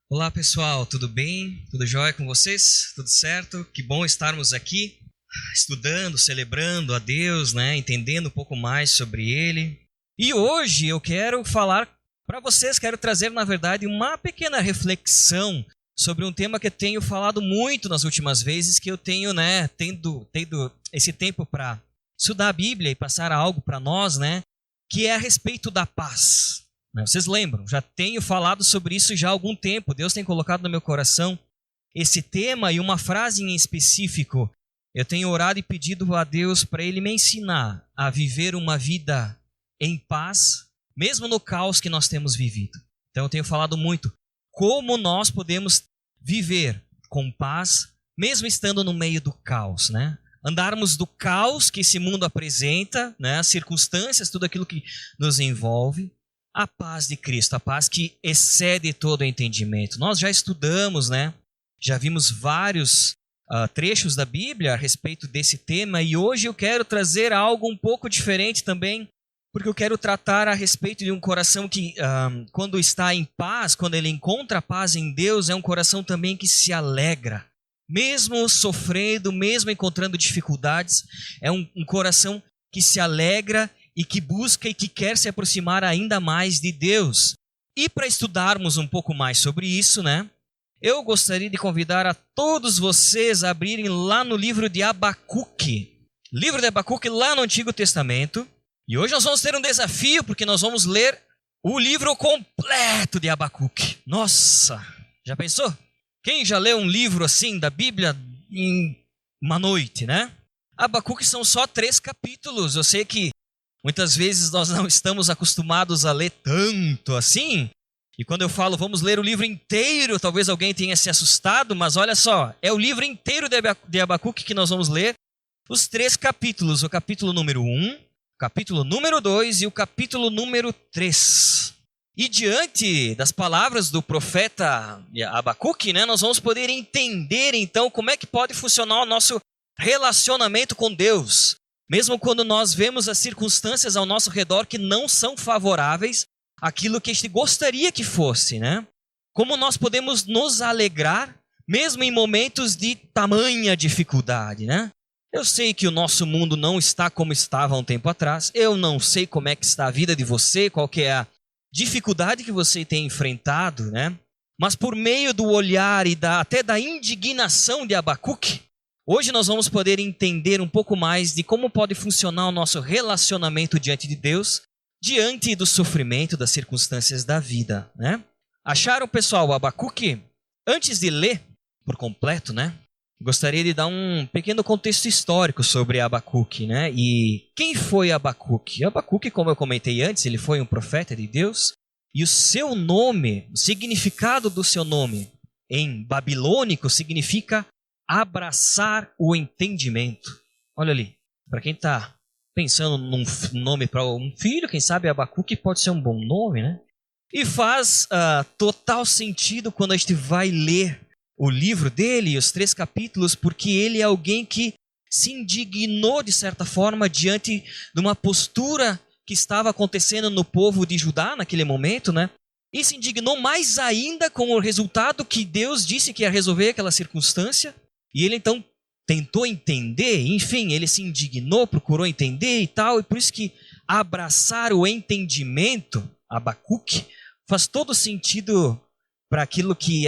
Olá pessoal, tudo bem? Tudo jóia com vocês? Tudo certo? Que bom estarmos aqui estudando, celebrando a Deus, né? Entendendo um pouco mais sobre Ele. E hoje eu quero falar para vocês, quero trazer na verdade uma pequena reflexão sobre um tema que eu tenho falado muito nas últimas vezes, que eu tenho, né, tendo esse tempo para estudar a Bíblia e passar algo para nós, né? Que é a respeito da paz. Vocês lembram? Já tenho falado sobre isso já há algum tempo. Deus tem colocado no meu coração esse tema e uma frase em específico. Eu tenho orado e pedido a Deus para Ele me ensinar a viver uma vida em paz, mesmo no caos que nós temos vivido. Então eu tenho falado muito como nós podemos viver com paz, mesmo estando no meio do caos, né? Andarmos do caos que esse mundo apresenta, né? As circunstâncias, tudo aquilo que nos envolve. A paz de Cristo, a paz que excede todo o entendimento. Nós já estudamos, né? Já vimos vários trechos da Bíblia a respeito desse tema e hoje eu quero trazer algo um pouco diferente também, porque eu quero tratar a respeito de um coração que, quando está em paz, quando ele encontra a paz em Deus, é um coração também que se alegra. Mesmo sofrendo, mesmo encontrando dificuldades, é um coração que se alegra e que busca e que quer se aproximar ainda mais de Deus. E para estudarmos um pouco mais sobre isso, né? Eu gostaria de convidar a todos vocês a abrirem lá no livro de Abacuque. Livro de Abacuque lá no Antigo Testamento. E hoje nós vamos ter um desafio, porque nós vamos ler o livro completo de Abacuque. Nossa, já pensou? Quem já leu um livro assim da Bíblia em uma noite, né? Abacuque são só 3 capítulos. Eu sei que muitas vezes nós não estamos acostumados a ler tanto assim. E quando eu falo vamos ler o livro inteiro, talvez alguém tenha se assustado, mas olha só, é o livro inteiro de Abacuque que nós vamos ler. Os 3 capítulos, o capítulo número 1, o capítulo número 2 e o capítulo número 3. E diante das palavras do profeta Abacuque, né, nós vamos poder entender então como é que pode funcionar o nosso relacionamento com Deus. Mesmo quando nós vemos as circunstâncias ao nosso redor que não são favoráveis àquilo que a gente gostaria que fosse, né? Como nós podemos nos alegrar, mesmo em momentos de tamanha dificuldade, né? Eu sei que o nosso mundo não está como estava há um tempo atrás. Eu não sei como é que está a vida de você, qual que é a dificuldade que você tem enfrentado, né? Mas por meio do olhar e até da indignação de Abacuque, hoje nós vamos poder entender um pouco mais de como pode funcionar o nosso relacionamento diante de Deus, diante do sofrimento, das circunstâncias da vida, né? Acharam, pessoal, Abacuque? Antes de ler por completo, né? Gostaria de dar um pequeno contexto histórico sobre Abacuque, né? E quem foi Abacuque? Abacuque, como eu comentei antes, ele foi um profeta de Deus, e o seu nome, o significado do seu nome em babilônico significa abraçar o entendimento. Olha ali, para quem está pensando num nome para um filho, quem sabe Abacuque pode ser um bom nome, né? E faz total sentido quando a gente vai ler o livro dele, os 3 capítulos, porque ele é alguém que se indignou de certa forma diante de uma postura que estava acontecendo no povo de Judá naquele momento, né? E se indignou mais ainda com o resultado que Deus disse que ia resolver aquela circunstância. E ele então tentou entender, enfim, ele se indignou, procurou entender e tal, e por isso que abraçar o entendimento, Abacuque, faz todo sentido para aquilo que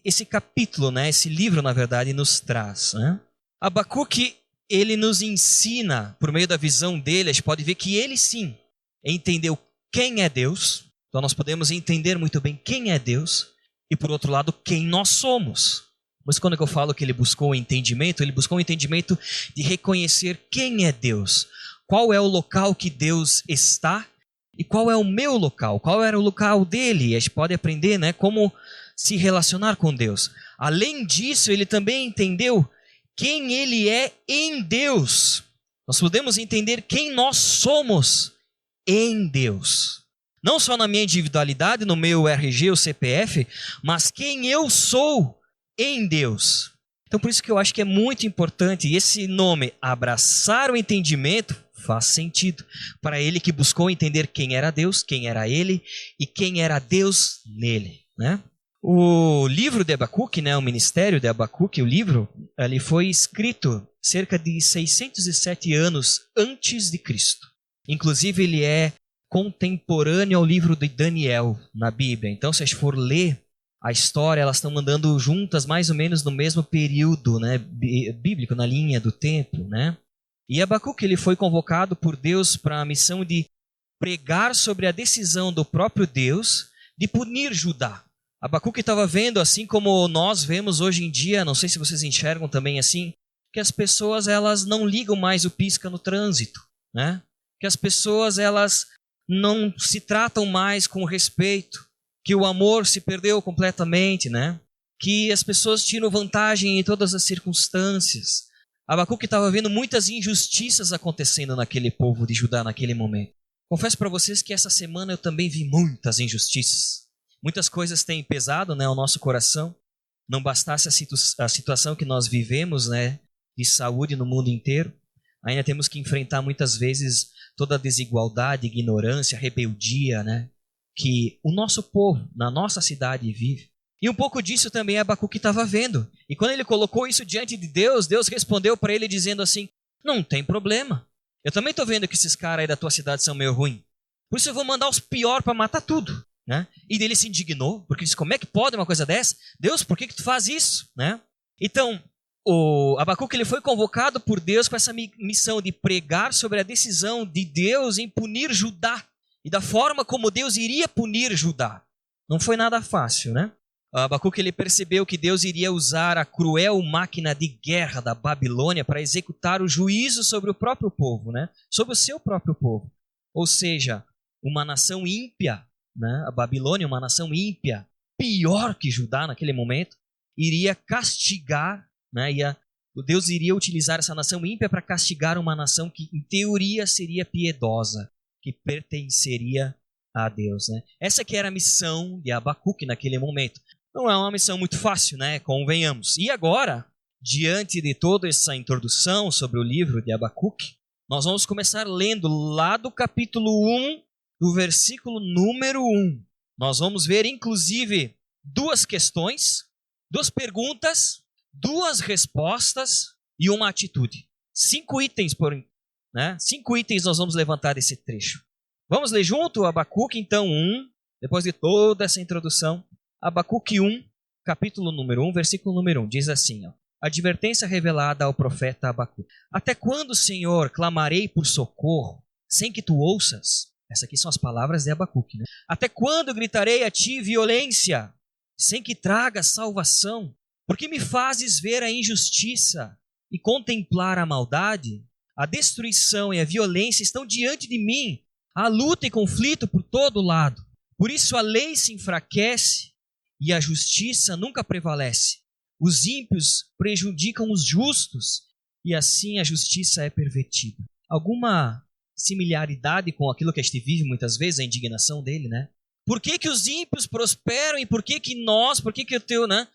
esse capítulo, né, esse livro, na verdade, nos traz, né? Abacuque, ele nos ensina, por meio da visão dele, a gente pode ver que ele sim entendeu quem é Deus, então nós podemos entender muito bem quem é Deus, e por outro lado, quem nós somos. Mas quando eu falo que ele buscou o entendimento, ele buscou o entendimento de reconhecer quem é Deus, qual é o local que Deus está e qual é o meu local, qual era o local dele. E a gente pode aprender, né, como se relacionar com Deus. Além disso, ele também entendeu quem ele é em Deus. Nós podemos entender quem nós somos em Deus. Não só na minha individualidade, no meu RG, o CPF, mas quem eu sou em Deus. Então por isso que eu acho que é muito importante esse nome, abraçar o entendimento, faz sentido para ele que buscou entender quem era Deus, quem era ele e quem era Deus nele, né? O livro de Abacuque, né, o ministério de Abacuque, o livro, ele foi escrito cerca de 607 anos antes de Cristo. Inclusive, ele é contemporâneo ao livro de Daniel na Bíblia. Então, se a gente for ler a história, elas estão andando juntas mais ou menos no mesmo período, né, bíblico, na linha do tempo, né? E Abacuque, ele foi convocado por Deus para a missão de pregar sobre a decisão do próprio Deus de punir Judá. Abacuque estava vendo, assim como nós vemos hoje em dia, não sei se vocês enxergam também assim, que as pessoas elas não ligam mais o pisca no trânsito, né? Que as pessoas elas não se tratam mais com respeito, que o amor se perdeu completamente, né? Que as pessoas tiram vantagem em todas as circunstâncias. Abacuque estava vendo muitas injustiças acontecendo naquele povo de Judá naquele momento. Confesso para vocês que essa semana eu também vi muitas injustiças. Muitas coisas têm pesado, né, ao nosso coração. Não bastasse a situação que nós vivemos, né, de saúde no mundo inteiro, ainda temos que enfrentar muitas vezes toda a desigualdade, ignorância, rebeldia, né, que o nosso povo, na nossa cidade, vive. E um pouco disso também Abacuque estava vendo. E quando ele colocou isso diante de Deus, Deus respondeu para ele dizendo assim, não tem problema. Eu também estou vendo que esses caras aí da tua cidade são meio ruins. Por isso eu vou mandar os piores para matar tudo. Né? E ele se indignou, porque disse, como é que pode uma coisa dessa? Deus, por que tu faz isso? Né? Então, o Abacuque ele foi convocado por Deus com essa missão de pregar sobre a decisão de Deus em punir Judá. E da forma como Deus iria punir Judá. Não foi nada fácil, né? Abacuque ele percebeu que Deus iria usar a cruel máquina de guerra da Babilônia para executar o juízo sobre o próprio povo, né? Sobre o seu próprio povo. Ou seja, uma nação ímpia, né? A Babilônia, uma nação ímpia, pior que Judá naquele momento, iria castigar, né? Deus iria utilizar essa nação ímpia para castigar uma nação que, em teoria, seria piedosa, que pertenceria a Deus. Né? Essa que era a missão de Abacuque naquele momento. Não é uma missão muito fácil, né? Convenhamos. E agora, diante de toda essa introdução sobre o livro de Abacuque, nós vamos começar lendo lá do capítulo 1, do versículo número 1. Nós vamos ver, inclusive, duas questões, duas perguntas, duas respostas e uma atitude. 5 itens, né? 5 itens nós vamos levantar desse trecho. Vamos ler junto Abacuque, então, 1, depois de toda essa introdução. Abacuque 1, capítulo número 1, versículo número 1, diz assim, ó, advertência revelada ao profeta Abacuque. Até quando, Senhor, clamarei por socorro, sem que tu ouças? Essas aqui são as palavras de Abacuque, né? Até quando gritarei a ti violência, sem que tragas salvação? Porque me fazes ver a injustiça e contemplar a maldade? A destruição e a violência estão diante de mim, há luta e conflito por todo lado. Por isso a lei se enfraquece e a justiça nunca prevalece. Os ímpios prejudicam os justos e assim a justiça é pervertida. Alguma similaridade com aquilo que a gente vive muitas vezes, a indignação dele, né? Por que que os ímpios prosperam e por que que nós, por que que o teu, né?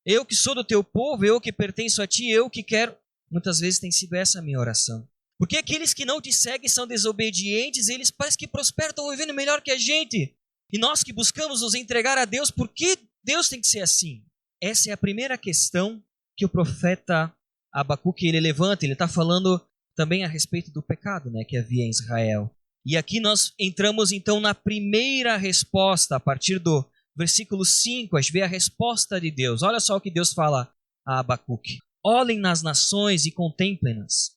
Eu que sou do teu povo, eu que pertenço a ti, eu que quero. Muitas vezes tem sido essa a minha oração. Porque aqueles que não te seguem são desobedientes, eles parecem que prosperam, estão vivendo melhor que a gente. E nós que buscamos nos entregar a Deus, por que Deus tem que ser assim? Essa é a primeira questão que o profeta Abacuque ele levanta. Ele está falando também a respeito do pecado, né, que havia em Israel. E aqui nós entramos então na primeira resposta, a partir do versículo 5, a gente vê a resposta de Deus. Olha só o que Deus fala a Abacuque. Olhem nas nações e contemplem-nas.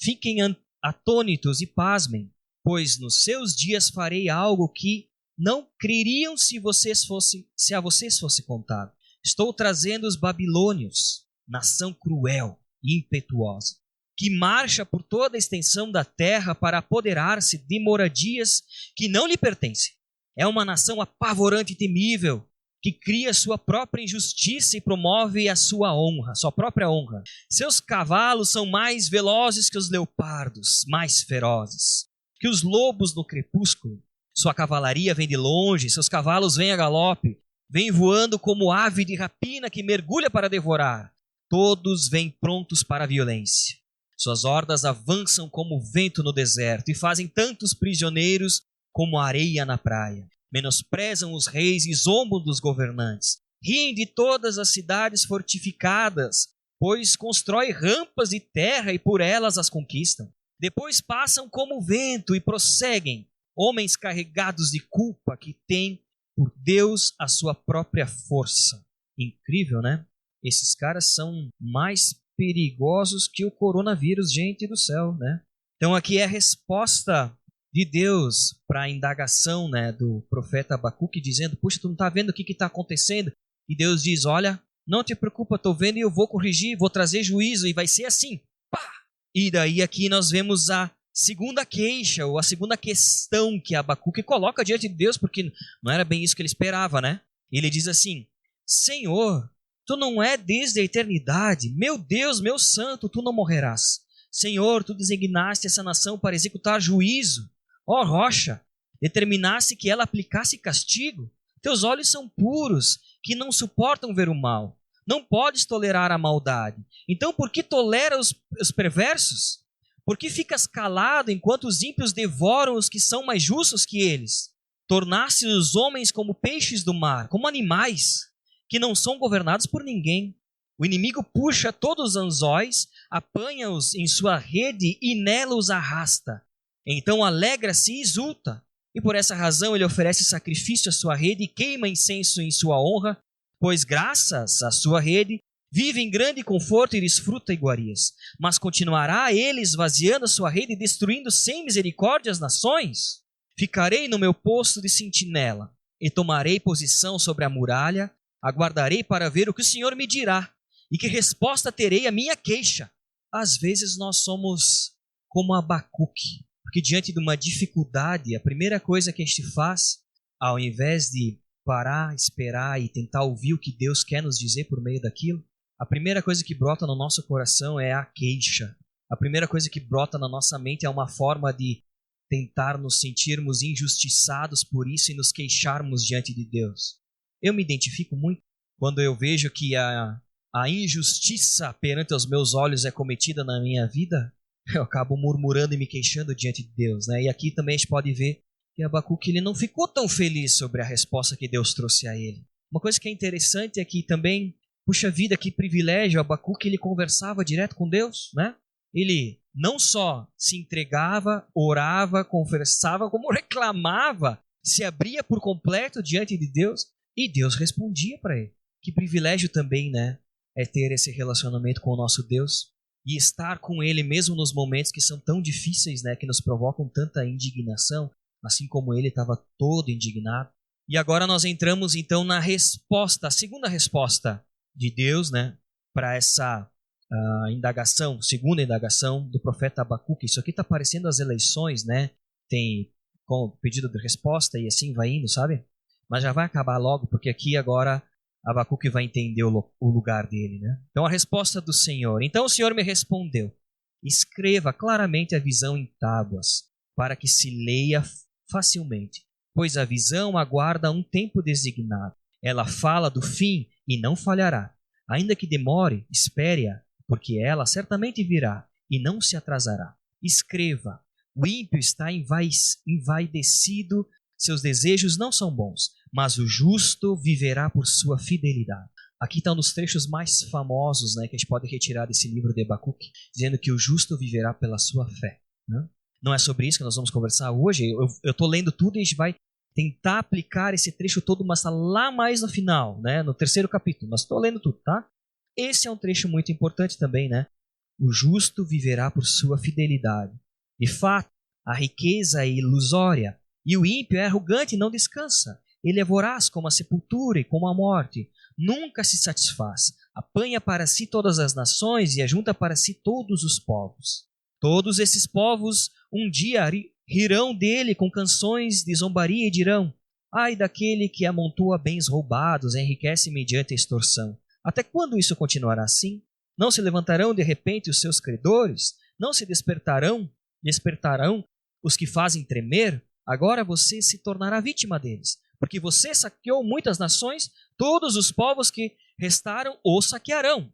Fiquem atônitos e pasmem, pois nos seus dias farei algo que não creriam se a vocês fosse contado. Estou trazendo os babilônios, nação cruel e impetuosa, que marcha por toda a extensão da terra para apoderar-se de moradias que não lhe pertencem. É uma nação apavorante e temível, que cria sua própria injustiça e promove a sua honra, sua própria honra. Seus cavalos são mais velozes que os leopardos, mais ferozes que os lobos no crepúsculo. Sua cavalaria vem de longe, seus cavalos vêm a galope, vêm voando como ave de rapina que mergulha para devorar. Todos vêm prontos para a violência. Suas hordas avançam como vento no deserto e fazem tantos prisioneiros como areia na praia. Menosprezam os reis e zombam dos governantes. Riem de todas as cidades fortificadas, pois constrói rampas de terra e por elas as conquistam. Depois passam como o vento e prosseguem, homens carregados de culpa que têm por Deus a sua própria força. Incrível, né? Esses caras são mais perigosos que o coronavírus, gente do céu, né? Então aqui é a resposta de Deus para a indagação, né, do profeta Abacuque, dizendo, puxa, tu não está vendo o que está acontecendo? E Deus diz, olha, não te preocupa, estou vendo e eu vou corrigir, vou trazer juízo e vai ser assim. Pá! E daí aqui nós vemos a segunda queixa, ou a segunda questão que Abacuque coloca diante de Deus, porque não era bem isso que ele esperava, né? Ele diz assim, Senhor, tu não é desde a eternidade, meu Deus, meu santo, tu não morrerás. Senhor, tu designaste essa nação para executar juízo. Ó rocha, determinaste que ela aplicasse castigo. Teus olhos são puros, que não suportam ver o mal. Não podes tolerar a maldade. Então por que tolera os perversos? Por que ficas calado enquanto os ímpios devoram os que são mais justos que eles? Tornaste os homens como peixes do mar, como animais, que não são governados por ninguém. O inimigo puxa todos os anzóis, apanha-os em sua rede e nela os arrasta. Então alegra-se e exulta. E por essa razão ele oferece sacrifício à sua rede e queima incenso em sua honra, pois graças à sua rede vive em grande conforto e desfruta iguarias. Mas continuará ele esvaziando a sua rede e destruindo sem misericórdia as nações? Ficarei no meu posto de sentinela e tomarei posição sobre a muralha, aguardarei para ver o que o Senhor me dirá e que resposta terei à minha queixa. Às vezes nós somos como Abacuque, porque diante de uma dificuldade, a primeira coisa que a gente faz, ao invés de parar, esperar e tentar ouvir o que Deus quer nos dizer por meio daquilo, a primeira coisa que brota no nosso coração é a queixa. A primeira coisa que brota na nossa mente é uma forma de tentar nos sentirmos injustiçados por isso e nos queixarmos diante de Deus. Eu me identifico muito quando eu vejo que a injustiça perante os meus olhos é cometida na minha vida, eu acabo murmurando e me queixando diante de Deus, né? E aqui também a gente pode ver que Abacuque ele não ficou tão feliz sobre a resposta que Deus trouxe a ele. Uma coisa que é interessante é que também, puxa vida, que privilégio, Abacuque ele conversava direto com Deus, né? Ele não só se entregava, orava, conversava, como reclamava, se abria por completo diante de Deus e Deus respondia para ele. Que privilégio também, né? É ter esse relacionamento com o nosso Deus e estar com Ele mesmo nos momentos que são tão difíceis, né? Que nos provocam tanta indignação, assim como ele estava todo indignado. E agora nós entramos então na resposta, a segunda resposta de Deus, né? Para essa indagação, segunda indagação do profeta Abacuque. Isso aqui está parecendo as eleições, né? Tem com pedido de resposta e assim vai indo, sabe? Mas já vai acabar logo, porque aqui agora Abacuque vai entender o lugar dele, né? Então a resposta do Senhor. Então o Senhor me respondeu, escreva claramente a visão em tábuas, para que se leia facilmente, pois a visão aguarda um tempo designado. Ela fala do fim e não falhará. Ainda que demore, espere-a, porque ela certamente virá e não se atrasará. Escreva, o ímpio está envaidecido, seus desejos não são bons, mas o justo viverá por sua fidelidade. Aqui está um dos trechos mais famosos, né, que a gente pode retirar desse livro de Abacuque, dizendo que o justo viverá pela sua fé. Né? Não é sobre isso que nós vamos conversar hoje. Eu estou lendo tudo e a gente vai tentar aplicar esse trecho todo, mas está lá mais no final, né, no 3º capítulo. Mas estou lendo tudo, tá? Esse é um trecho muito importante também, né? O justo viverá por sua fidelidade. De fato, a riqueza é ilusória, e o ímpio é arrogante e não descansa. Ele é voraz como a sepultura e como a morte. Nunca se satisfaz. Apanha para si todas as nações e ajunta para si todos os povos. Todos esses povos um dia rirão dele com canções de zombaria e dirão: ai daquele que amontoa bens roubados, enriquece mediante a extorsão. Até quando isso continuará assim? Não se levantarão de repente os seus credores? Não se despertarão os que fazem tremer? Agora você se tornará vítima deles, porque você saqueou muitas nações, todos os povos que restaram o saquearão.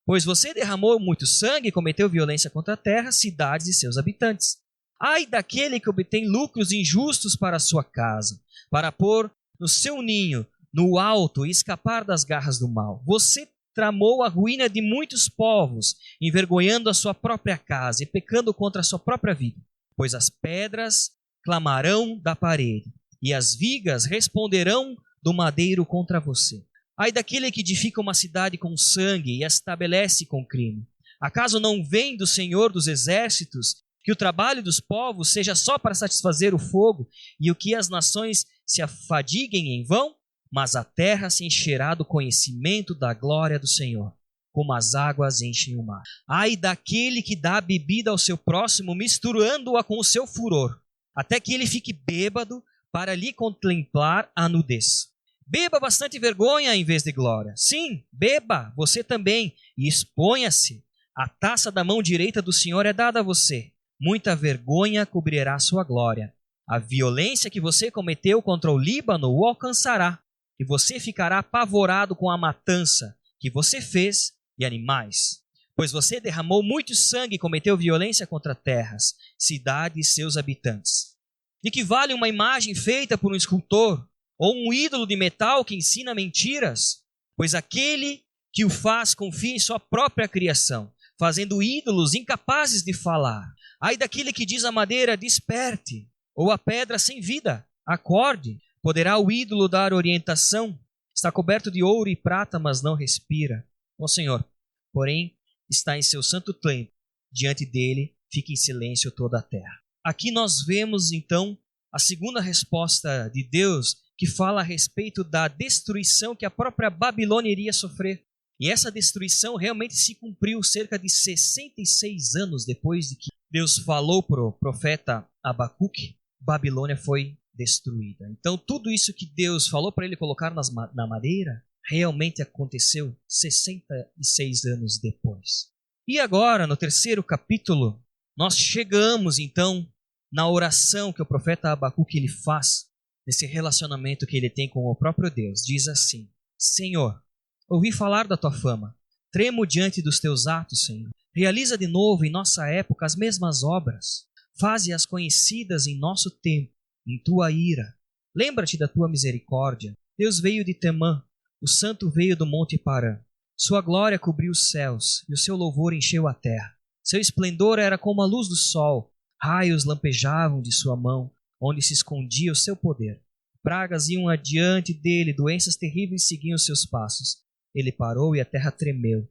Pois você derramou muito sangue e cometeu violência contra a terra, cidades e seus habitantes. Ai daquele que obtém lucros injustos para a sua casa, para pôr no seu ninho no alto e escapar das garras do mal. Você tramou a ruína de muitos povos, envergonhando a sua própria casa e pecando contra a sua própria vida. Pois as pedras clamarão da parede, e as vigas responderão do madeiro contra você. Ai daquele que edifica uma cidade com sangue e a estabelece com crime. Acaso não vem do Senhor dos exércitos que o trabalho dos povos seja só para satisfazer o fogo e o que as nações se afadiguem em vão? Mas a terra se encherá do conhecimento da glória do Senhor, como as águas enchem o mar. Ai daquele que dá bebida ao seu próximo, misturando-a com o seu furor, até que ele fique bêbado para lhe contemplar a nudez. Beba bastante vergonha em vez de glória. Sim, beba você também e exponha-se. A taça da mão direita do Senhor é dada a você. Muita vergonha cobrirá sua glória. A violência que você cometeu contra o Líbano o alcançará, e você ficará apavorado com a matança que você fez de animais. Pois você derramou muito sangue e cometeu violência contra terras, cidades e seus habitantes. De que vale uma imagem feita por um escultor, ou um ídolo de metal que ensina mentiras? Pois aquele que o faz confia em sua própria criação, fazendo ídolos incapazes de falar. Ai daquele que diz à madeira, desperte, ou à pedra sem vida, acorde. Poderá o ídolo dar orientação? Está coberto de ouro e prata, mas não respira. O Senhor, porém, está em seu santo templo. Diante dele fica em silêncio toda a terra. Aqui nós vemos, então, a segunda resposta de Deus, que fala a respeito da destruição que a própria Babilônia iria sofrer. E essa destruição realmente se cumpriu cerca de 66 anos depois de que Deus falou para o profeta Abacuque. Babilônia foi destruída. Então tudo isso que Deus falou para ele colocar na madeira, realmente aconteceu 66 anos depois. E agora, no terceiro capítulo, nós chegamos então na oração que o profeta Abacuque ele faz, nesse relacionamento que ele tem com o próprio Deus. Diz assim: Senhor, ouvi falar da tua fama, tremo diante dos teus atos, Senhor. Realiza de novo em nossa época as mesmas obras. Faze-as conhecidas em nosso tempo, em tua ira. Lembra-te da tua misericórdia. Deus veio de Temã, o santo veio do monte Parã. Sua glória cobriu os céus, e o seu louvor encheu a terra. Seu esplendor era como a luz do sol, raios lampejavam de sua mão, onde se escondia o seu poder. Pragas iam adiante dele, doenças terríveis seguiam seus passos. Ele parou e a terra tremeu.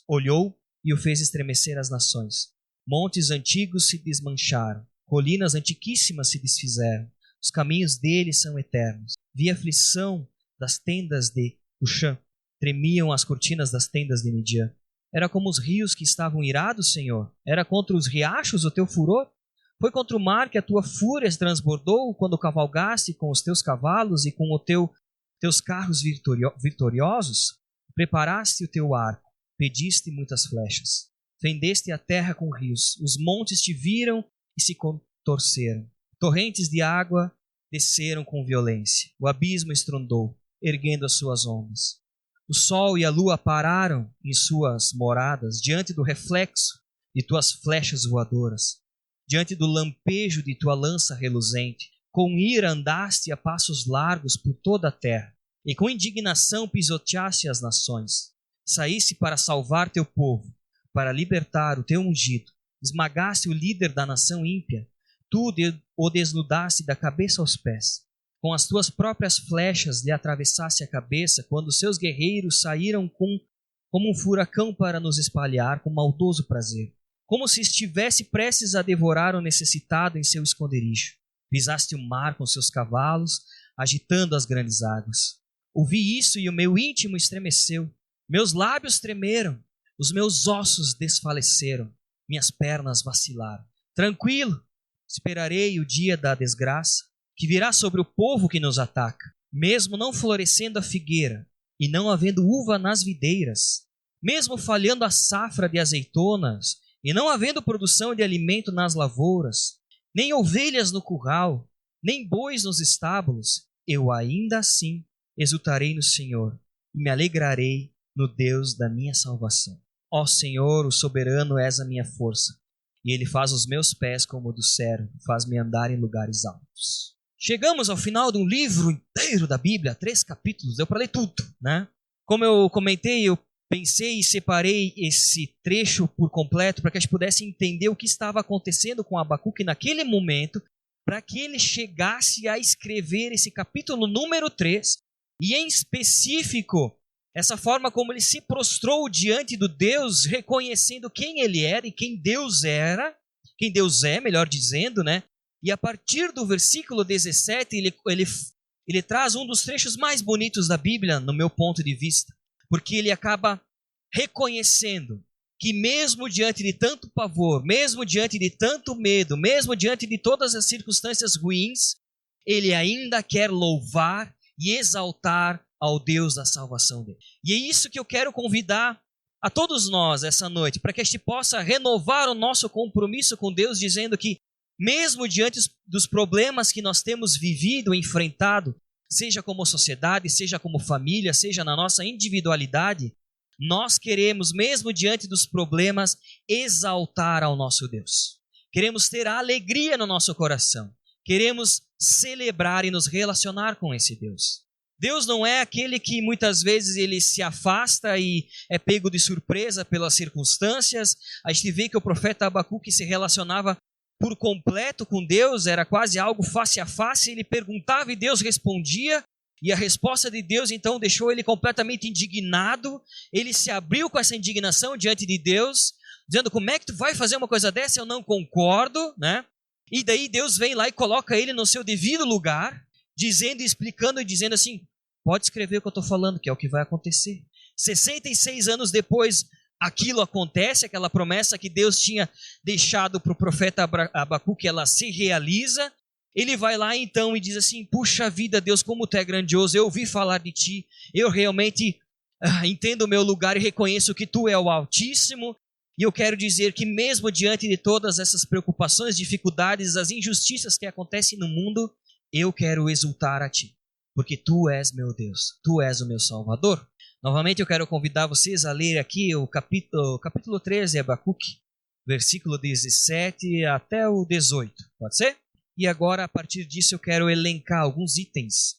Olhou e o fez estremecer as nações. Montes antigos se desmancharam, colinas antiquíssimas se desfizeram. Os caminhos dele são eternos. Vi a aflição das tendas de Cuxã. Tremiam as cortinas das tendas de Midian. Era como os rios que estavam irados, Senhor. Era contra os riachos o teu furor? Foi contra o mar que a tua fúria transbordou quando cavalgaste com os teus cavalos e com os teus carros vitoriosos? Preparaste o teu arco, pediste muitas flechas. Fendeste a terra com rios, os montes te viram e se contorceram. Torrentes de água desceram com violência. O abismo estrondou, erguendo as suas ondas. O sol e a lua pararam em suas moradas diante do reflexo de tuas flechas voadoras, diante do lampejo de tua lança reluzente. Com ira andaste a passos largos por toda a terra, e com indignação pisoteaste as nações. Saíste para salvar teu povo, para libertar o teu ungido. Esmagaste o líder da nação ímpia. Tu o desnudaste da cabeça aos pés. Com as tuas próprias flechas lhe atravessaste a cabeça, quando seus guerreiros saíram como um furacão para nos espalhar com maldoso prazer, como se estivesse prestes a devorar o necessitado em seu esconderijo. Pisaste o mar com seus cavalos, agitando as grandes águas. Ouvi isso e o meu íntimo estremeceu. Meus lábios tremeram, os meus ossos desfaleceram, minhas pernas vacilaram. Tranquilo, esperarei o dia da desgraça, que virá sobre o povo que nos ataca, mesmo não florescendo a figueira e não havendo uva nas videiras, mesmo falhando a safra de azeitonas e não havendo produção de alimento nas lavouras, nem ovelhas no curral, nem bois nos estábulos, eu ainda assim exultarei no Senhor e me alegrarei no Deus da minha salvação. Ó Senhor, o soberano és a minha força, e Ele faz os meus pés como o do servo, faz-me andar em lugares altos. chegamos ao final de um livro inteiro da Bíblia, 3 capítulos, deu para ler tudo, né? Como eu comentei, eu pensei e separei esse trecho por completo para que a gente pudesse entender o que estava acontecendo com Abacuque naquele momento, para que ele chegasse a escrever esse capítulo número 3, e em específico, essa forma como ele se prostrou diante do Deus, reconhecendo quem ele era e quem Deus era, quem Deus é, melhor dizendo, né? E a partir do versículo 17, ele traz um dos trechos mais bonitos da Bíblia, no meu ponto de vista, porque ele acaba reconhecendo que mesmo diante de tanto pavor, mesmo diante de tanto medo, mesmo diante de todas as circunstâncias ruins, ele ainda quer louvar e exaltar ao Deus da salvação dele. E é isso que eu quero convidar a todos nós essa noite, para que a gente possa renovar o nosso compromisso com Deus, dizendo que mesmo diante dos problemas que nós temos vivido, enfrentado, seja como sociedade, seja como família, seja na nossa individualidade, nós queremos, mesmo diante dos problemas, exaltar ao nosso Deus. Queremos ter a alegria no nosso coração. Queremos celebrar e nos relacionar com esse Deus. Deus não é aquele que muitas vezes ele se afasta e é pego de surpresa pelas circunstâncias. A gente vê que o profeta Abacuque se relacionava por completo com Deus, era quase algo face a face, ele perguntava e Deus respondia, e a resposta de Deus então deixou ele completamente indignado. Ele se abriu com essa indignação diante de Deus, dizendo: como é que tu vai fazer uma coisa dessa? Eu não concordo, né? E daí Deus vem lá e coloca ele no seu devido lugar, dizendo e explicando e dizendo assim: pode escrever o que eu estou falando, que é o que vai acontecer. 66 anos depois, aquilo acontece, aquela promessa que Deus tinha deixado para o profeta Abacuque, ela se realiza. Ele vai lá então e diz assim: puxa vida, Deus, como tu é grandioso, eu ouvi falar de ti, eu realmente entendo o meu lugar e reconheço que tu é o Altíssimo, e eu quero dizer que mesmo diante de todas essas preocupações, dificuldades, as injustiças que acontecem no mundo, eu quero exultar a ti, porque tu és meu Deus, tu és o meu Salvador. Novamente eu quero convidar vocês a ler aqui o capítulo 13 de Abacuque, versículo 17 até o 18, pode ser? E agora, a partir disso, eu quero elencar alguns itens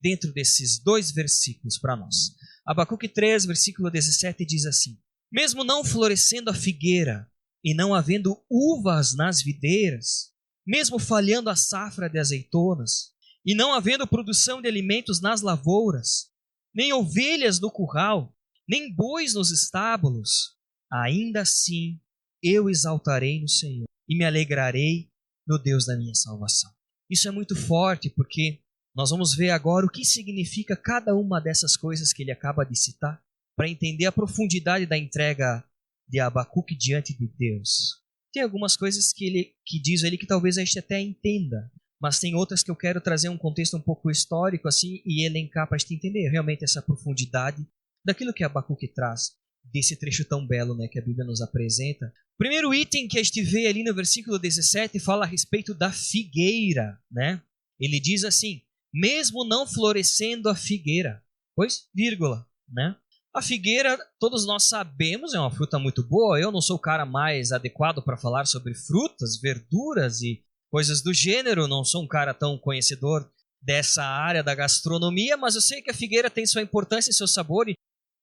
dentro desses 2 versículos para nós. Abacuque 3, versículo 17 diz assim: mesmo não florescendo a figueira e não havendo uvas nas videiras, mesmo falhando a safra de azeitonas e não havendo produção de alimentos nas lavouras, nem ovelhas no curral, nem bois nos estábulos, ainda assim eu exaltarei no Senhor e me alegrarei no Deus da minha salvação. Isso é muito forte, porque nós vamos ver agora o que significa cada uma dessas coisas que ele acaba de citar, para entender a profundidade da entrega de Abacuque diante de Deus. Tem algumas coisas que diz ali que talvez a gente até entenda, mas tem outras que eu quero trazer um contexto um pouco histórico assim e elencar para a gente entender realmente essa profundidade daquilo que Abacuque traz, desse trecho tão belo, né, que a Bíblia nos apresenta. O primeiro item que a gente vê ali no versículo 17 fala a respeito da figueira, né? Ele diz assim: mesmo não florescendo a figueira, pois, vírgula, né? A figueira, todos nós sabemos, é uma fruta muito boa. Eu não sou o cara mais adequado para falar sobre frutas, verduras e coisas do gênero, não sou um cara tão conhecedor dessa área da gastronomia, mas eu sei que a figueira tem sua importância e seu sabor, e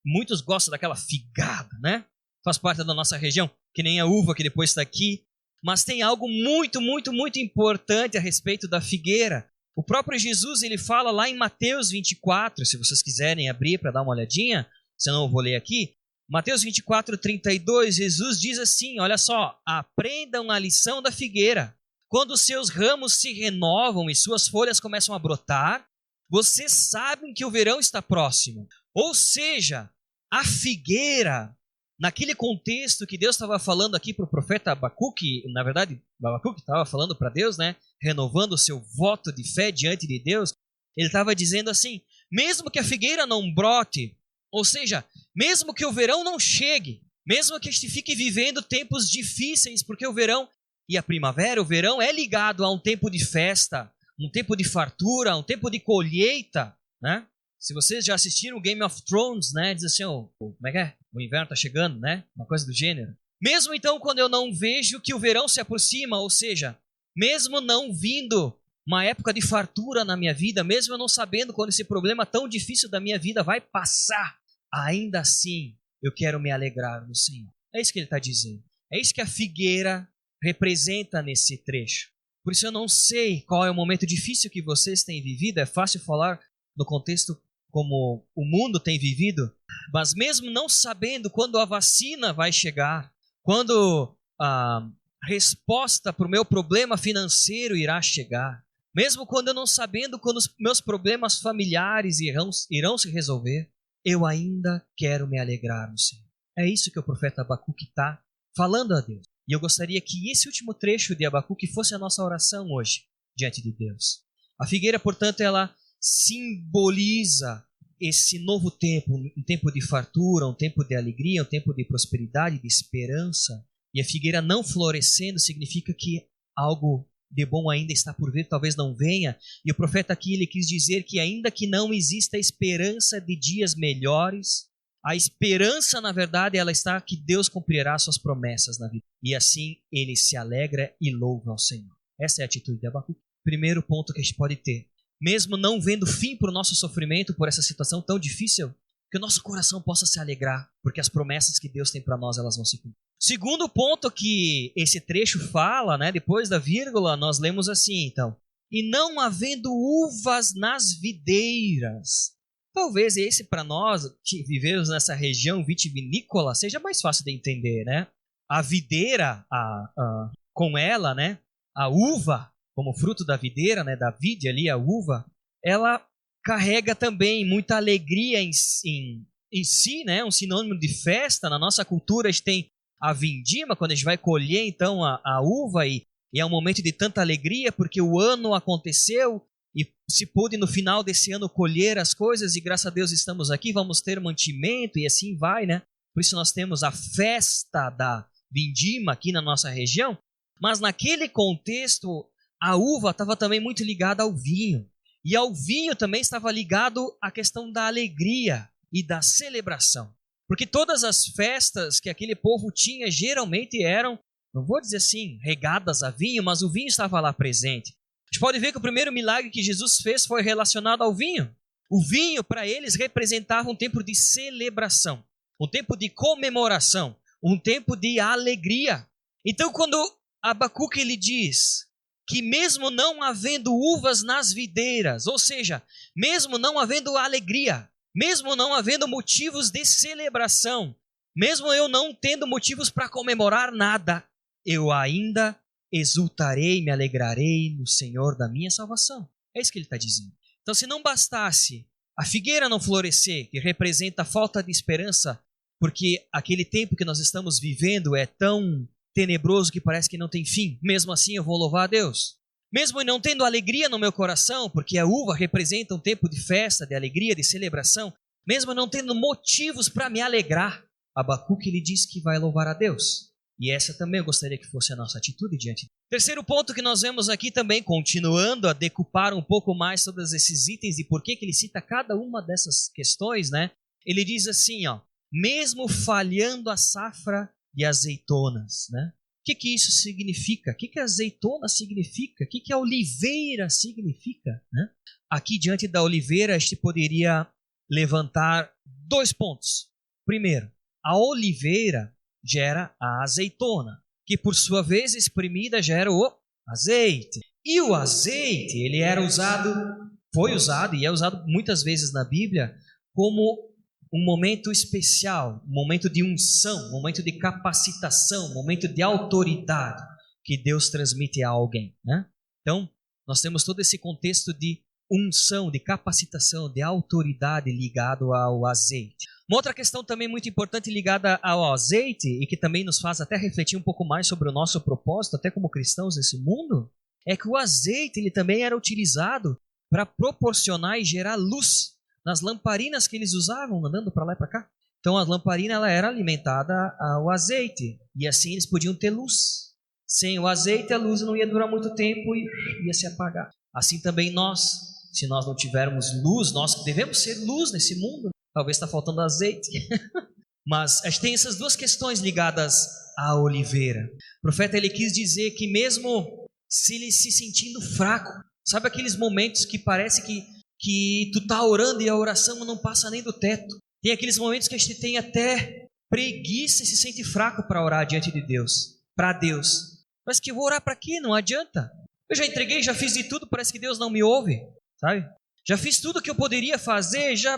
muitos gostam daquela figada, né? Faz parte da nossa região, que nem a uva que depois está aqui. Mas tem algo muito, muito, muito importante a respeito da figueira. O próprio Jesus, ele fala lá em Mateus 24, se vocês quiserem abrir para dar uma olhadinha, senão eu vou ler aqui. Mateus 24, 32, Jesus diz assim, olha só: aprendam a lição da figueira. Quando os seus ramos se renovam e suas folhas começam a brotar, vocês sabem que o verão está próximo. Ou seja, a figueira, naquele contexto que Deus estava falando aqui para o profeta Abacuque, na verdade, Abacuque estava falando para Deus, né? Renovando o seu voto de fé diante de Deus, ele estava dizendo assim: mesmo que a figueira não brote, ou seja, mesmo que o verão não chegue, mesmo que a gente fique vivendo tempos difíceis, porque o verão e a primavera, o verão é ligado a um tempo de festa, um tempo de fartura, um tempo de colheita, né? Se vocês já assistiram Game of Thrones, né, diz assim, como é que é? O inverno está chegando, né? Uma coisa do gênero. Mesmo então, quando eu não vejo que o verão se aproxima, ou seja, mesmo não vindo uma época de fartura na minha vida, mesmo eu não sabendo quando esse problema tão difícil da minha vida vai passar, ainda assim eu quero me alegrar no Senhor. É isso que ele está dizendo. É isso que a figueira representa nesse trecho. Por isso eu não sei qual é o momento difícil que vocês têm vivido, é fácil falar no contexto como o mundo tem vivido, mas mesmo não sabendo quando a vacina vai chegar, quando a resposta para o meu problema financeiro irá chegar, mesmo quando eu não sabendo quando os meus problemas familiares irão se resolver, eu ainda quero me alegrar no Senhor. É isso que o profeta Abacuque está falando a Deus. E eu gostaria que esse último trecho de Abacuque fosse a nossa oração hoje, diante de Deus. A figueira, portanto, ela simboliza esse novo tempo, um tempo de fartura, um tempo de alegria, um tempo de prosperidade, de esperança. E a figueira não florescendo significa que algo de bom ainda está por vir, talvez não venha. E o profeta aqui ele quis dizer que ainda que não exista esperança de dias melhores, a esperança, na verdade, ela está que Deus cumprirá suas promessas na vida. E assim ele se alegra e louva ao Senhor. Essa é a atitude de Abacuque. Primeiro ponto que a gente pode ter. Mesmo não vendo fim para o nosso sofrimento, por essa situação tão difícil, que o nosso coração possa se alegrar, porque as promessas que Deus tem para nós, elas vão se cumprir. Segundo ponto que esse trecho fala, depois da vírgula, nós lemos assim, então. E não havendo uvas nas videiras. Talvez esse para nós, que vivemos nessa região vitivinícola, seja mais fácil de entender, A videira, com ela, a uva, como fruto da videira, da vide ali, a uva, ela carrega também muita alegria em si, um sinônimo de festa. Na nossa cultura a gente tem a vindima, quando a gente vai colher então a uva e é um momento de tanta alegria, porque o ano aconteceu e se pôde no final desse ano colher as coisas e graças a Deus estamos aqui, vamos ter mantimento e assim vai, Por isso nós temos a festa da vindima aqui na nossa região, mas naquele contexto a uva estava também muito ligada ao vinho. E ao vinho também estava ligado à questão da alegria e da celebração. Porque todas as festas que aquele povo tinha geralmente eram, não vou dizer assim, regadas a vinho, mas o vinho estava lá presente. A gente pode ver que o primeiro milagre que Jesus fez foi relacionado ao vinho. O vinho para eles representava um tempo de celebração, um tempo de comemoração, um tempo de alegria. Então quando Abacuque ele diz que mesmo não havendo uvas nas videiras, ou seja, mesmo não havendo alegria, mesmo não havendo motivos de celebração, mesmo eu não tendo motivos para comemorar nada, eu ainda exultarei, me alegrarei no Senhor da minha salvação. É isso que ele está dizendo. Então, se não bastasse a figueira não florescer, que representa a falta de esperança, porque aquele tempo que nós estamos vivendo é tão tenebroso que parece que não tem fim, mesmo assim eu vou louvar a Deus. Mesmo não tendo alegria no meu coração, porque a uva representa um tempo de festa, de alegria, de celebração, mesmo não tendo motivos para me alegrar, Abacuque ele diz que vai louvar a Deus. E essa também eu gostaria que fosse a nossa atitude diante. Terceiro ponto que nós vemos aqui também, continuando a decupar um pouco mais todos esses itens e por que ele cita cada uma dessas questões, Ele diz assim, mesmo falhando a safra de azeitonas, O que isso significa? O que a azeitona significa? O que a oliveira significa? Aqui diante da oliveira a gente poderia levantar 2 pontos. Primeiro, a oliveira gera a azeitona, que por sua vez exprimida gera o azeite. E o azeite, ele foi usado e é usado muitas vezes na Bíblia como um momento especial, um momento de unção, um momento de capacitação, um momento de autoridade que Deus transmite a alguém. Então, nós temos todo esse contexto de unção, de capacitação, de autoridade ligado ao azeite. Uma outra questão também muito importante ligada ao azeite e que também nos faz até refletir um pouco mais sobre o nosso propósito, até como cristãos nesse mundo, é que o azeite ele também era utilizado para proporcionar e gerar luz nas lamparinas que eles usavam andando para lá e para cá. Então a lamparina ela era alimentada ao azeite e assim eles podiam ter luz. Sem o azeite a luz não ia durar muito tempo e ia se apagar. Assim também nós, se nós não tivermos luz, nós devemos ser luz nesse mundo. Talvez está faltando azeite. Mas a gente tem essas duas questões ligadas à oliveira. O profeta ele quis dizer que mesmo se ele se sentindo fraco, Sabe aqueles momentos que parece que tu tá orando e a oração não passa nem do teto. Tem aqueles momentos que a gente tem até preguiça e se sente fraco para orar diante de Deus, para Deus. Mas que eu vou orar para quê? Não adianta. Eu já entreguei, já fiz de tudo, parece que Deus não me ouve, sabe? Já fiz tudo que eu poderia fazer, já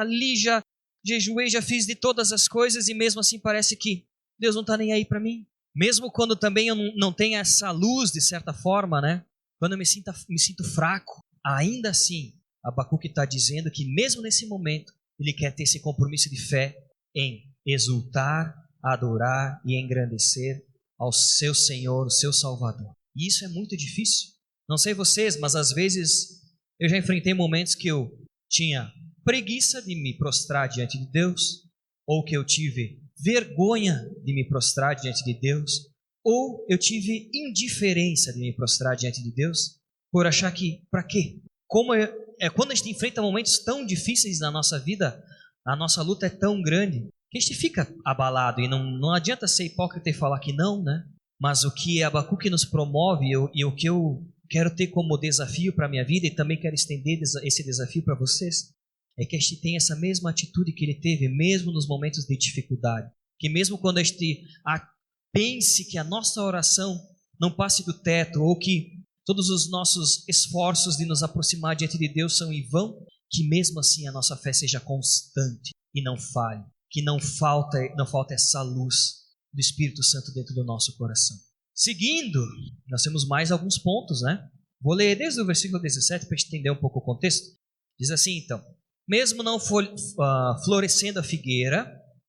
li, já jejuei, já fiz de todas as coisas e mesmo assim parece que Deus não está nem aí para mim. Mesmo quando também eu não tenho essa luz de certa forma, né? Quando eu me sinto fraco, ainda assim, Abacuque está dizendo que mesmo nesse momento, ele quer ter esse compromisso de fé em exultar, adorar e engrandecer ao seu Senhor, o seu Salvador. E isso é muito difícil. Não sei vocês, mas às vezes eu já enfrentei momentos que eu tinha preguiça de me prostrar diante de Deus, ou que eu tive vergonha de me prostrar diante de Deus, ou eu tive indiferença de me prostrar diante de Deus, por achar que, para quê? Quando a gente enfrenta momentos tão difíceis na nossa vida, a nossa luta é tão grande, que a gente fica abalado, e não adianta ser hipócrita e falar que não, né? Mas o que Abacuque nos promove e o que eu quero ter como desafio para a minha vida, e também quero estender esse desafio para vocês, é que a gente tenha essa mesma atitude que ele teve, mesmo nos momentos de dificuldade. Que mesmo quando a gente pense que a nossa oração não passe do teto, ou que todos os nossos esforços de nos aproximar diante de Deus são em vão, que mesmo assim a nossa fé seja constante e não falhe, que não falta essa luz do Espírito Santo dentro do nosso coração. Seguindo, nós temos mais alguns pontos, né? Vou ler desde o versículo 17 para a gente entender um pouco o contexto. Diz assim, então: mesmo não florescendo a figueira,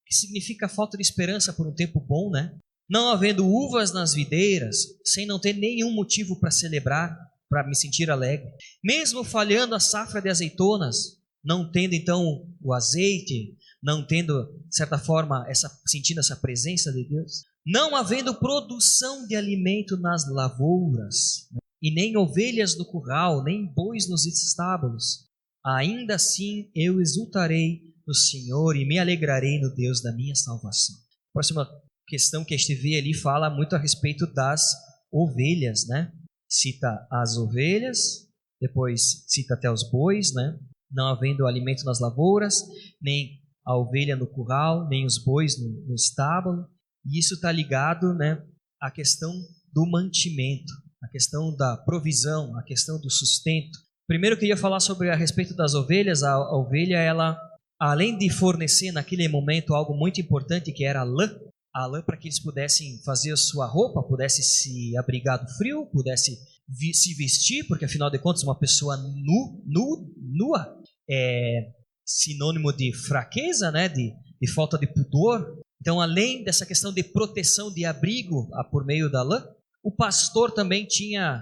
que significa falta de esperança por um tempo bom, né? Não havendo uvas nas videiras, sem não ter nenhum motivo para celebrar, para me sentir alegre. Mesmo falhando a safra de azeitonas, não tendo então o azeite, não tendo, de certa forma, sentindo essa presença de Deus. Não havendo produção de alimento nas lavouras, né? E nem ovelhas no curral, nem bois nos estábulos. Ainda assim eu exultarei no Senhor e me alegrarei no Deus da minha salvação. A próxima questão que a gente vê ali fala muito a respeito das ovelhas, né? Cita as ovelhas, depois cita até os bois, né? Não havendo alimento nas lavouras, nem a ovelha no curral, nem os bois no estábulo. E isso está ligado, né, à questão do mantimento, à questão da provisão, à questão do sustento. Primeiro eu queria falar a respeito das ovelhas. A ovelha, ela, além de fornecer naquele momento algo muito importante, que era a lã para que eles pudessem fazer a sua roupa, pudessem se abrigar do frio, pudessem se vestir, porque afinal de contas uma pessoa nua é sinônimo de fraqueza, né? de falta de pudor. Então, além dessa questão de proteção, de abrigo por meio da lã, o pastor também tinha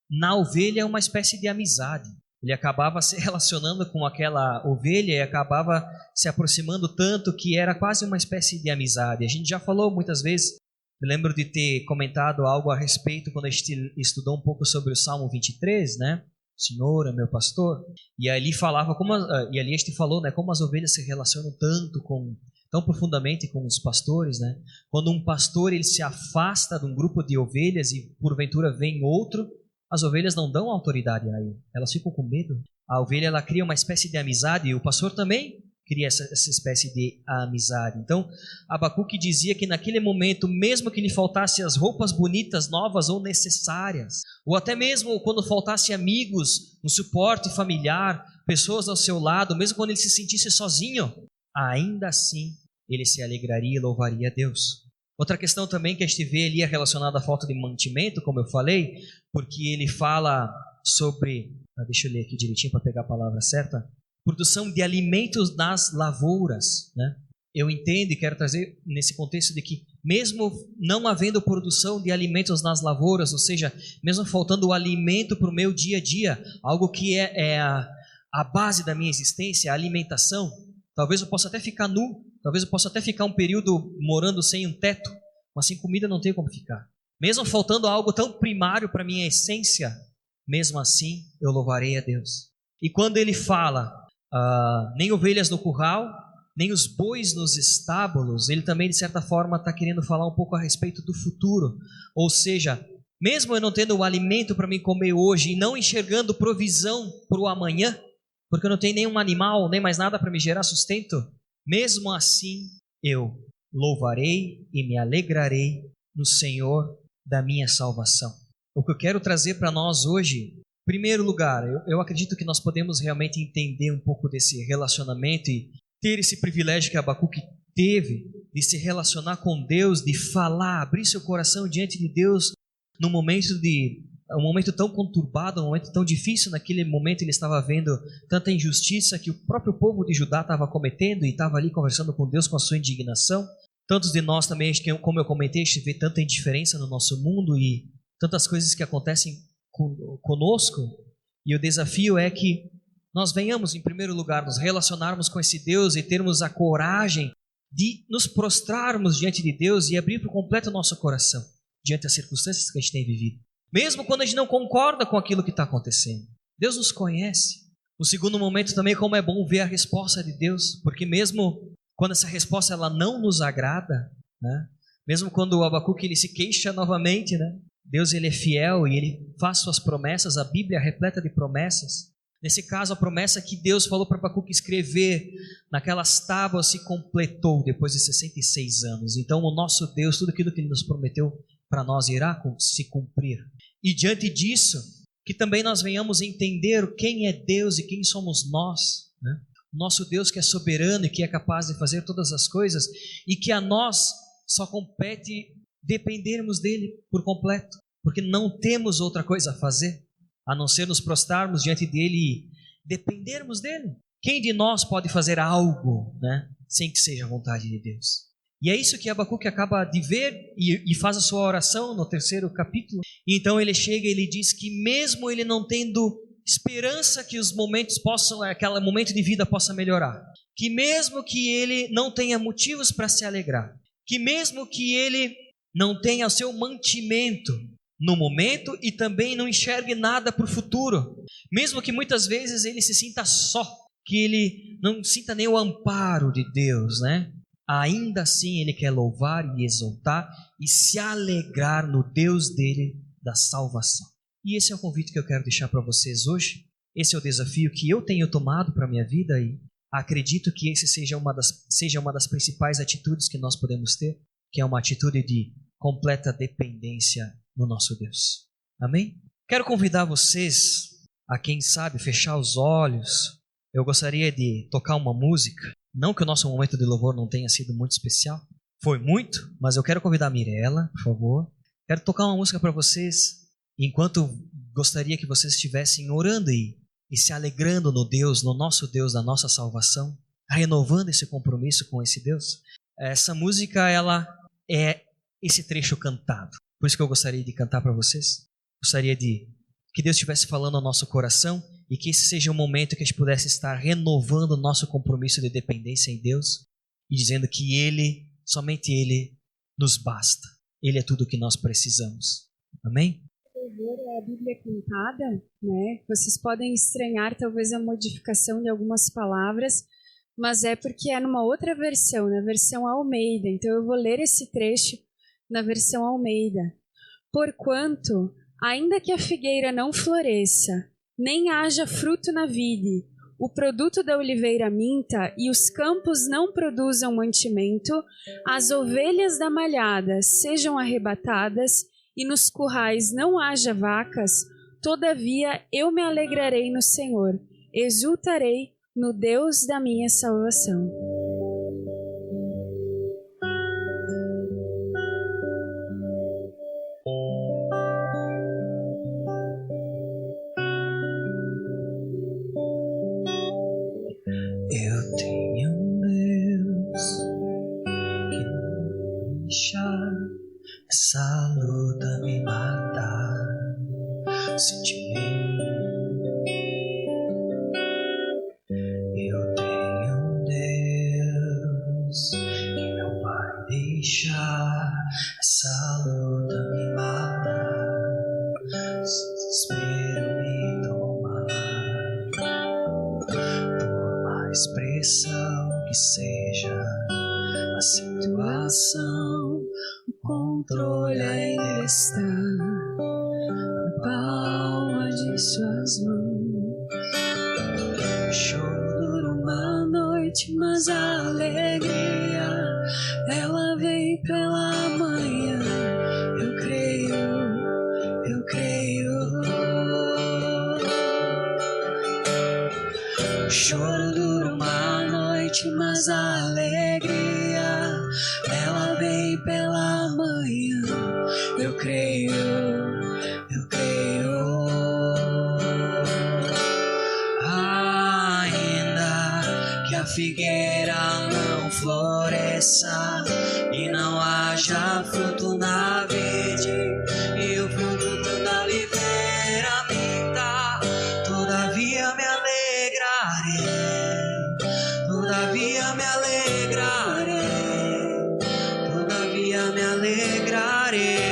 na ovelha uma espécie de amizade. Ele acabava se relacionando com aquela ovelha e acabava se aproximando tanto que era quase uma espécie de amizade. A gente já falou muitas vezes, eu lembro de ter comentado algo a respeito quando a gente estudou um pouco sobre o Salmo 23, né? Senhor é meu pastor. E ali a gente falou, né, como as ovelhas se relacionam tão profundamente com os pastores, né? Quando um pastor ele se afasta de um grupo de ovelhas e porventura vem outro, as ovelhas não dão autoridade a ele, elas ficam com medo. A ovelha ela cria uma espécie de amizade e o pastor também cria essa espécie de amizade. Então, Abacuque dizia que naquele momento, mesmo que lhe faltasse as roupas bonitas, novas ou necessárias, ou até mesmo quando faltasse amigos, um suporte familiar, pessoas ao seu lado, mesmo quando ele se sentisse sozinho, ainda assim ele se alegraria e louvaria a Deus. Outra questão também que a gente vê ali é relacionada à falta de mantimento, como eu falei, porque ele fala sobre, deixa eu ler aqui direitinho para pegar a palavra certa, produção de alimentos nas lavouras, né? Eu entendo e quero trazer nesse contexto de que mesmo não havendo produção de alimentos nas lavouras, ou seja, mesmo faltando o alimento para o meu dia a dia, algo que é a base da minha existência, a alimentação, talvez eu possa até ficar nu, talvez eu possa até ficar um período morando sem um teto, mas sem comida não tenho como ficar. Mesmo faltando algo tão primário para a minha essência, mesmo assim eu louvarei a Deus. E quando ele fala, nem ovelhas no curral, nem os bois nos estábulos, ele também de certa forma está querendo falar um pouco a respeito do futuro. Ou seja, mesmo eu não tendo o alimento para me comer hoje e não enxergando provisão para o amanhã, porque eu não tenho nenhum animal, nem mais nada para me gerar sustento, mesmo assim eu louvarei e me alegrarei no Senhor da minha salvação. O que eu quero trazer para nós hoje, em primeiro lugar, eu acredito que nós podemos realmente entender um pouco desse relacionamento e ter esse privilégio que Abacuque teve de se relacionar com Deus, de falar, abrir seu coração diante de Deus num momento um momento tão conturbado, um momento tão difícil. Naquele momento ele estava vendo tanta injustiça que o próprio povo de Judá estava cometendo e estava ali conversando com Deus com a sua indignação. Tantos de nós também, como eu comentei, a gente vê tanta indiferença no nosso mundo e tantas coisas que acontecem conosco, e o desafio é que nós venhamos, em primeiro lugar, nos relacionarmos com esse Deus e termos a coragem de nos prostrarmos diante de Deus e abrir por completo o nosso coração diante das circunstâncias que a gente tem vivido. Mesmo quando a gente não concorda com aquilo que está acontecendo. Deus nos conhece. O segundo momento também, como é bom ver a resposta de Deus, porque mesmo quando essa resposta ela não nos agrada, né? Mesmo quando o Abacuque ele se queixa novamente, né? Deus ele é fiel e ele faz suas promessas, a Bíblia é repleta de promessas. Nesse caso, a promessa que Deus falou para Abacuque escrever naquelas tábuas se completou depois de 66 anos. Então, o nosso Deus, tudo aquilo que Ele nos prometeu para nós irá se cumprir. E diante disso, que também nós venhamos entender quem é Deus e quem somos nós, né? O nosso Deus que é soberano e que é capaz de fazer todas as coisas e que a nós só compete dependermos dele por completo, porque não temos outra coisa a fazer a não ser nos prostrarmos diante dele e dependermos dele. Quem de nós pode fazer algo, né, sem que seja a vontade de Deus? E é isso que Abacuque acaba de ver e faz a sua oração no 3º capítulo. E então ele chega e ele diz que mesmo ele não tendo esperança que os momentos aquele momento de vida possa melhorar, que mesmo que ele não tenha motivos para se alegrar, que mesmo que ele não tenha o seu mantimento no momento e também não enxergue nada para o futuro, mesmo que muitas vezes ele se sinta só, que ele não sinta nem o amparo de Deus, né? Ainda assim ele quer louvar e exaltar e se alegrar no Deus dele da salvação. E esse é o convite que eu quero deixar para vocês hoje. Esse é o desafio que eu tenho tomado para a minha vida e acredito que esse seja uma das principais atitudes que nós podemos ter, que é uma atitude de completa dependência no nosso Deus. Amém? Quero convidar vocês a, quem sabe, fechar os olhos. Eu gostaria de tocar uma música. Não que o nosso momento de louvor não tenha sido muito especial. Foi muito, mas eu quero convidar a Mirella, por favor. Quero tocar uma música para vocês, enquanto gostaria que vocês estivessem orando e se alegrando no Deus, no nosso Deus, da nossa salvação, renovando esse compromisso com esse Deus. Essa música, ela é esse trecho cantado. Por isso que eu gostaria de cantar para vocês. Gostaria de que Deus estivesse falando ao nosso coração e que esse seja um momento que a gente pudesse estar renovando o nosso compromisso de dependência em Deus e dizendo que Ele, somente Ele, nos basta. Ele é tudo o que nós precisamos. Amém? É a Bíblia cantada, né? Vocês podem estranhar talvez a modificação de algumas palavras, mas é porque é numa outra versão, na versão Almeida. Então eu vou ler esse trecho na versão Almeida. Porquanto, ainda que a figueira não floresça, nem haja fruto na vide, o produto da oliveira minta e os campos não produzam mantimento, as ovelhas da malhada sejam arrebatadas e nos currais não haja vacas, todavia eu me alegrarei no Senhor, exultarei no Deus da minha salvação. Eu tenho um Deus que não deixa essa luta me matar. Sentimento. Eu tenho um Deus que não vai deixar essa luta me matar. Desespero me tomar. Por mais pressão que seja a situação, o controle ainda está na palma de suas mãos. Choro dura uma noite, mas a alegria ela vem pela manhã. Eu creio, eu creio. Choro dura uma noite, mas a alegria ela vem pela manhã. Eu creio, eu creio. Ainda que a figueira não floresça e não haja fruto na vide, e o fruto da oliveira minta, todavia me alegrarei, todavia me alegrarei, todavia me alegrarei.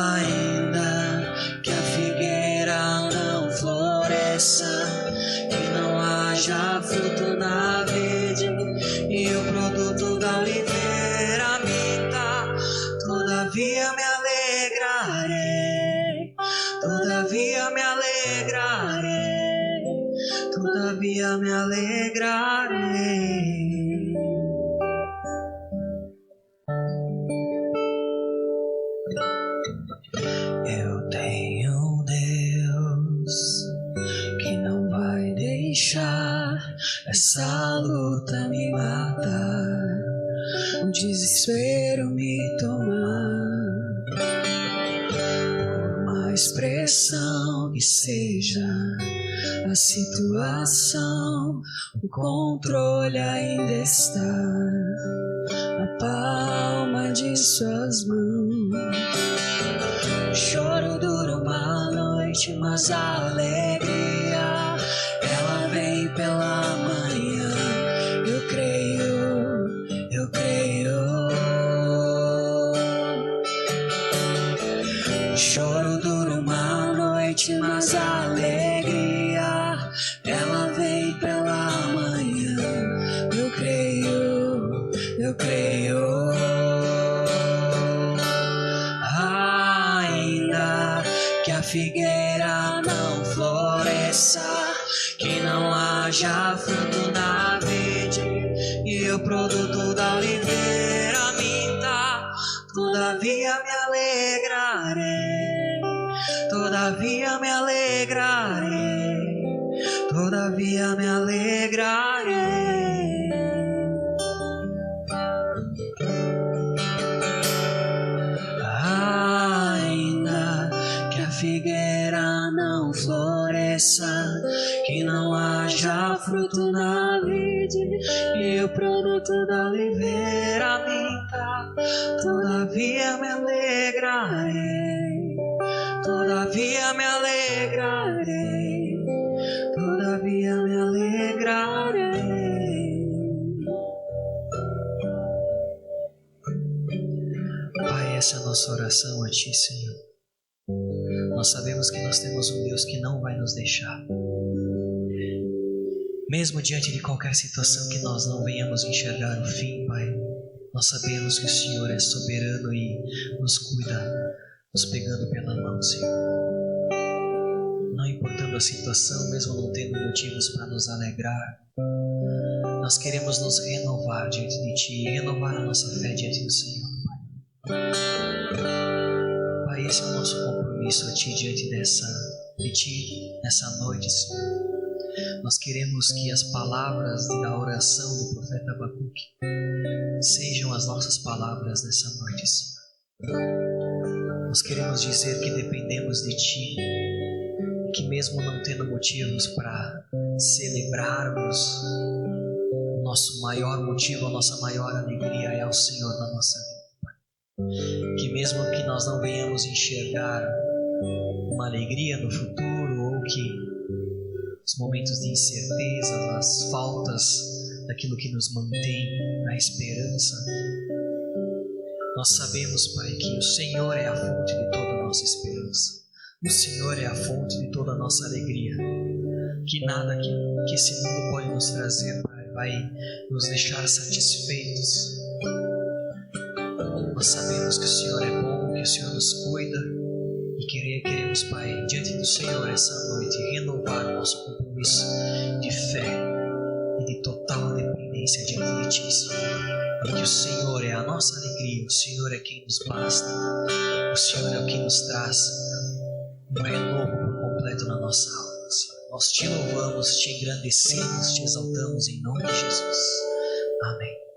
Ainda que a figueira não floresça e não haja fruto na vide, e o produto da oliveira minta, todavia me alegrarei, todavia me alegrarei, todavia me alegrarei. Eu tenho um Deus que não vai deixar essa luta me matar, o desespero me tomar. Por mais pressão que seja a situação, o controle ainda está na palma de suas mãos. O choro dura uma noite, mas a alegria ela vem pela manhã. Eu creio, eu creio. O choro dura uma noite, mas a alegria ela vem pela manhã. Eu creio, eu creio. Ainda que a figueira não floresça, que não haja fruto na vide, e o produto da oliveira minta, todavia me alegrarei, todavia me alegrarei, todavia me alegrarei. Ainda que a figueira não floresça, que não haja fruto na vide, e o produto da oliveira minta, todavia me alegrarei, todavia me alegrarei, todavia me alegrarei. Pai, essa é a nossa oração a Ti, Senhor. Nós sabemos que nós temos um Deus que não vai nos deixar. Mesmo diante de qualquer situação que nós não venhamos enxergar o fim, Pai, nós sabemos que o Senhor é soberano e nos cuida, nos pegando pela mão, Senhor. Não importando a situação, mesmo não tendo motivos para nos alegrar, nós queremos nos renovar diante de Ti e renovar a nossa fé diante do Senhor, Pai. Pai, esse é o nosso compromisso a Ti diante de Ti nessa noite, Senhor. Nós queremos que as palavras da oração do profeta Abacuque sejam as nossas palavras nessa noite, Senhor. Nós queremos dizer que dependemos de Ti, que mesmo não tendo motivos para celebrarmos, o nosso maior motivo, a nossa maior alegria é o Senhor na nossa vida. Que mesmo que nós não venhamos enxergar uma alegria no futuro, ou que os momentos de incerteza, as faltas daquilo que nos mantém na esperança, nós sabemos, Pai, que o Senhor é a fonte de toda a nossa esperança, o Senhor é a fonte de toda a nossa alegria, que nada que esse mundo pode nos trazer, Pai, vai nos deixar satisfeitos. Nós sabemos que o Senhor é bom, que o Senhor nos cuida, e queremos, Pai, diante do Senhor essa noite, renovar o nosso compromisso de fé e de total dependência diante de Ti, Senhor. Porque o Senhor é a nossa alegria, o Senhor é quem nos basta, o Senhor é o que nos traz um renovo por completo na nossa alma, Senhor. Nós Te louvamos, Te engrandecemos, Te exaltamos em nome de Jesus. Amém.